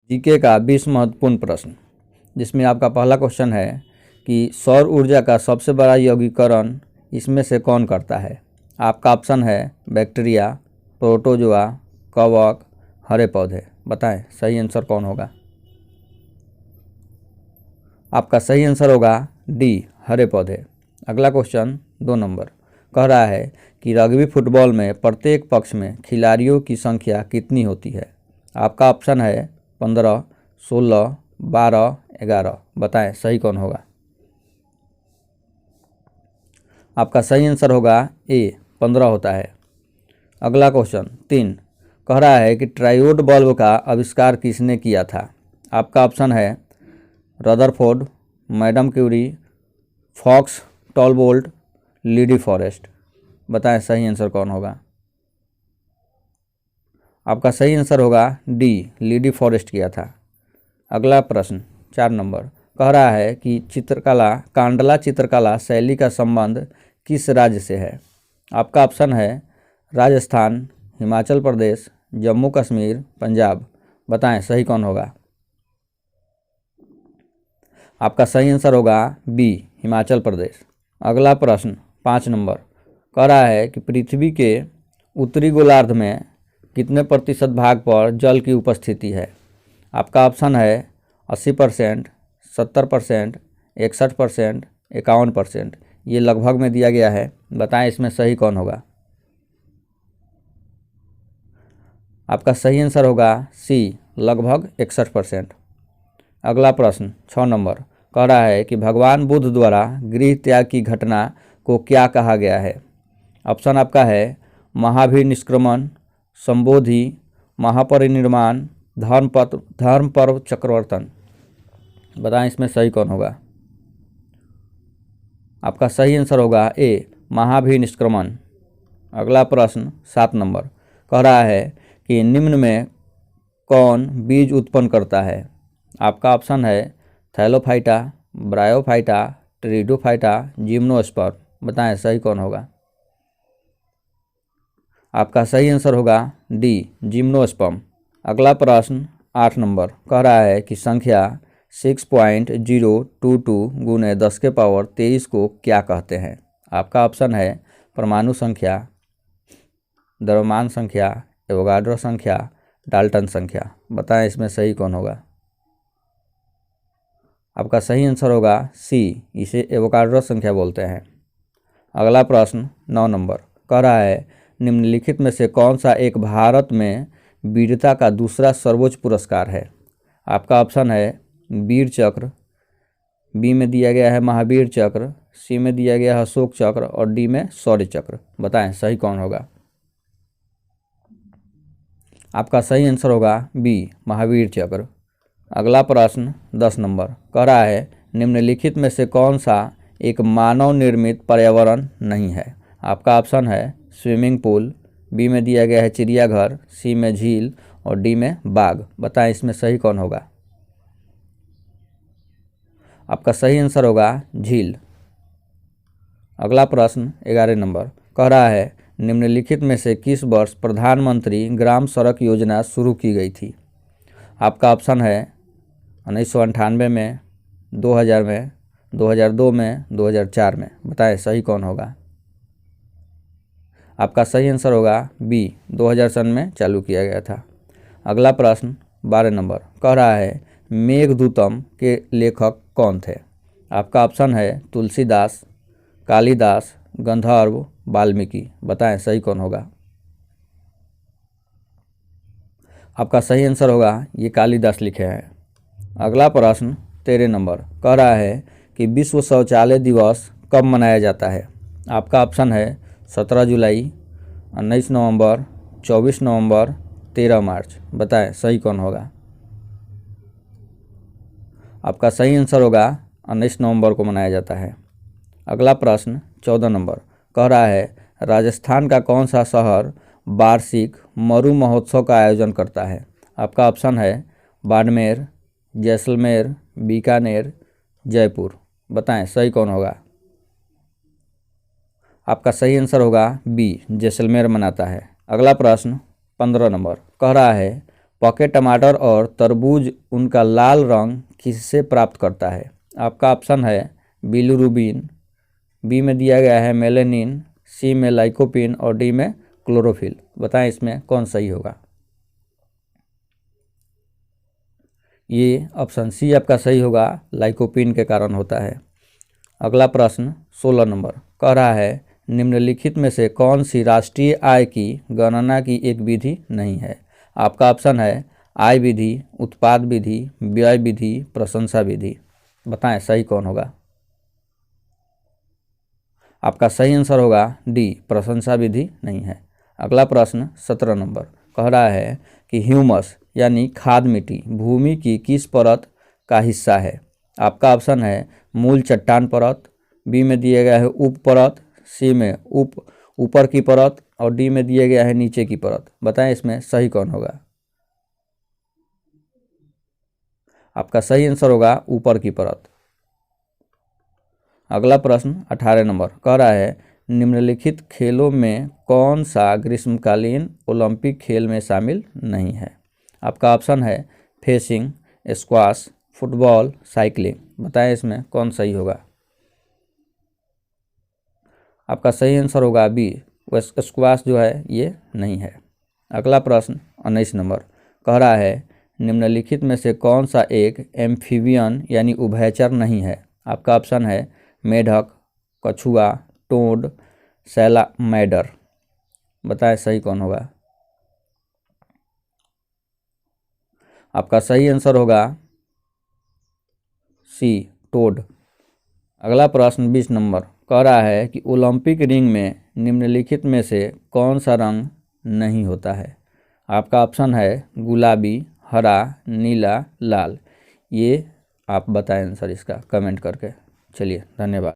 GK का 20 महत्वपूर्ण प्रश्न, जिसमें आपका पहला क्वेश्चन है कि सौर ऊर्जा का सबसे बड़ा यौगिकरण इसमें से कौन करता है। आपका ऑप्शन है बैक्टीरिया, प्रोटोजोआ, कवक, हरे पौधे। बताएं सही आंसर कौन होगा। आपका सही आंसर होगा डी, हरे पौधे। अगला क्वेश्चन 2 नंबर कह रहा है कि रग्बी फुटबॉल में प्रत्येक पक्ष में खिलाड़ियों की संख्या कितनी होती है। आपका ऑप्शन है 15, 16, 12, 11। बताएं सही कौन होगा। आपका सही आंसर होगा ए, 15 होता है। अगला क्वेश्चन 3 कह रहा है कि ट्रायोड बल्ब का आविष्कार किसने किया था। आपका ऑप्शन है Rutherford, madam Curie, Fox Talbot, Lee De Forest. बताएं सही आंसर कौन होगा। आपका सही आंसर होगा डी, लीडी फॉरेस्ट किया था। अगला प्रश्न 4 नंबर कह रहा है कि चित्रकला कांडला चित्रकला शैली का संबंध किस राज्य से है। आपका ऑप्शन है राजस्थान, हिमाचल प्रदेश, जम्मू कश्मीर, पंजाब। बताएं सही कौन होगा। आपका सही आंसर होगा बी, हिमाचल प्रदेश। अगला प्रश्न 5 नंबर कह रहा है कि पृथ्वी के उत्तरी गोलार्ध में कितने प्रतिशत भाग पर जल की उपस्थिति है। आपका ऑप्शन है 80%, 70%, 61%, 51%। ये लगभग में दिया गया है। बताएं इसमें सही कौन होगा। आपका सही आंसर होगा सी, लगभग 61%। अगला प्रश्न 6 नंबर कह रहा है कि भगवान बुद्ध द्वारा गृह त्याग की घटना को क्या कहा गया है। ऑप्शन आपका है महावीर निष्क्रमण, संबोधि, महापरिनिर्वाण, धर्म पर्व चक्रवर्तन। बताएं इसमें सही कौन होगा। आपका सही आंसर होगा ए, महावीर निष्क्रमण। अगला प्रश्न 7 नंबर कह रहा है कि निम्न में कौन बीज उत्पन्न करता है। आपका ऑप्शन है थैलोफाइटा, ब्रायोफाइटा, टेरिडोफाइटा, जिम्नोस्पर्म। बताएं सही कौन होगा। आपका सही आंसर होगा डी, जिम्नोस्पर्म। अगला प्रश्न 8 नंबर कह रहा है कि संख्या 6.022 गुने 10 के पावर 23 को क्या कहते हैं। आपका ऑप्शन है परमाणु संख्या, द्रव्यमान संख्या, एवोगाड्रो संख्या, डाल्टन संख्या। बताएं इसमें सही कौन होगा। आपका सही आंसर होगा सी, इसे एवोगाड्रो संख्या बोलते हैं। अगला प्रश्न 9 नंबर कह रहा है निम्नलिखित में से कौन सा एक भारत में वीरता का दूसरा सर्वोच्च पुरस्कार है। आपका ऑप्शन है वीर चक्र, बी में दिया गया है महावीर चक्र, सी में दिया गया है अशोक चक्र और डी में शौर्य चक्र। बताएं सही कौन होगा। आपका सही आंसर होगा बी, महावीर चक्र। अगला प्रश्न 10 नंबर कह रहा है निम्नलिखित में से कौन सा एक मानव निर्मित पर्यावरण नहीं है। आपका ऑप्शन है स्विमिंग पूल, बी में दिया गया है चिड़ियाघर, सी में झील और डी में बाग। बताएं इसमें सही कौन होगा। आपका सही आंसर होगा झील। अगला प्रश्न 11 नंबर कह रहा है निम्नलिखित में से किस वर्ष प्रधानमंत्री ग्राम सड़क योजना शुरू की गई थी। आपका ऑप्शन है 1998 में, 2000 में, 2002 में, 2004 में। बताएं सही कौन होगा। आपका सही आंसर होगा बी, 2000 सन में चालू किया गया था। अगला प्रश्न 12 नंबर कह रहा है मेघदूतम के लेखक कौन थे। आपका ऑप्शन है तुलसीदास, कालिदास, गंधर्व, वाल्मीकि। बताएं सही कौन होगा। आपका सही आंसर होगा ये कालिदास लिखे हैं। अगला प्रश्न 13 नंबर कह रहा है कि विश्व शौचालय दिवस कब मनाया जाता है। आपका ऑप्शन है 17 जुलाई, 19 नवंबर, 24 नवंबर, 13 मार्च। बताएं सही कौन होगा। आपका सही आंसर होगा 19 नवंबर को मनाया जाता है। अगला प्रश्न 14 नंबर कह रहा है राजस्थान का कौन सा शहर वार्षिक मरु महोत्सव का आयोजन करता है। आपका ऑप्शन है बाड़मेर, जैसलमेर, बीकानेर, जयपुर। बताएं सही कौन होगा। आपका सही आंसर होगा बी, जैसलमेर मनाता है। अगला प्रश्न 15 नंबर कह रहा है पके टमाटर और तरबूज उनका लाल रंग किससे प्राप्त करता है? आपका ऑप्शन है बिलिरुबिन, बी में दिया गया है मेलेनिन, सी में लाइकोपिन और डी में क्लोरोफिल। बताएं इसमें कौन सही होगा? ये ऑप्शन सी आपका सही होगा, लाइकोपिन के कारण होता है। अगला प्रश्न 16 नंबर कह रहा है निम्नलिखित में से कौन सी राष्ट्रीय आय की गणना की एक विधि नहीं है? आपका ऑप्शन है आय विधि, उत्पाद विधि, व्यय विधि, प्रशंसा विधि। बताएं सही कौन होगा? आपका सही आंसर होगा डी, प्रशंसा विधि नहीं है। अगला प्रश्न 17 नंबर कह रहा है कि ह्यूमस यानी खाद मिट्टी भूमि की किस परत का हिस्सा है? आपका ऑप्शन है मूल चट्टान परत, बी में दिया गया है उप परत, सी में ऊपर की परत और डी में दिया गया है नीचे की परत। बताएं इसमें सही कौन होगा? आपका सही आंसर होगा ऊपर की परत। अगला प्रश्न 18 नंबर कह रहा है निम्नलिखित खेलों में कौन सा ग्रीष्मकालीन ओलंपिक खेल में शामिल नहीं है? आपका ऑप्शन है फेंसिंग, स्क्वाश, फुटबॉल, साइकिलिंग। बताएं इसमें कौन सही होगा? आपका सही आंसर होगा बी, स्क्वाश जो है ये नहीं है। अगला प्रश्न 19 नंबर कह रहा है निम्नलिखित में से कौन सा एक एम्फीबियन यानी उभयचर नहीं है? आपका ऑप्शन है मेढक, कछुआ, टोड, सैलामैंडर। बताएं सही कौन होगा? आपका सही आंसर होगा सी, टोड। अगला प्रश्न 20 नंबर कह रहा है कि ओलंपिक रिंग में निम्नलिखित में से कौन सा रंग नहीं होता है? आपका ऑप्शन है गुलाबी, हरा, नीला, लाल। ये आप बताएं आंसर इसका कमेंट करके। चलिए धन्यवाद।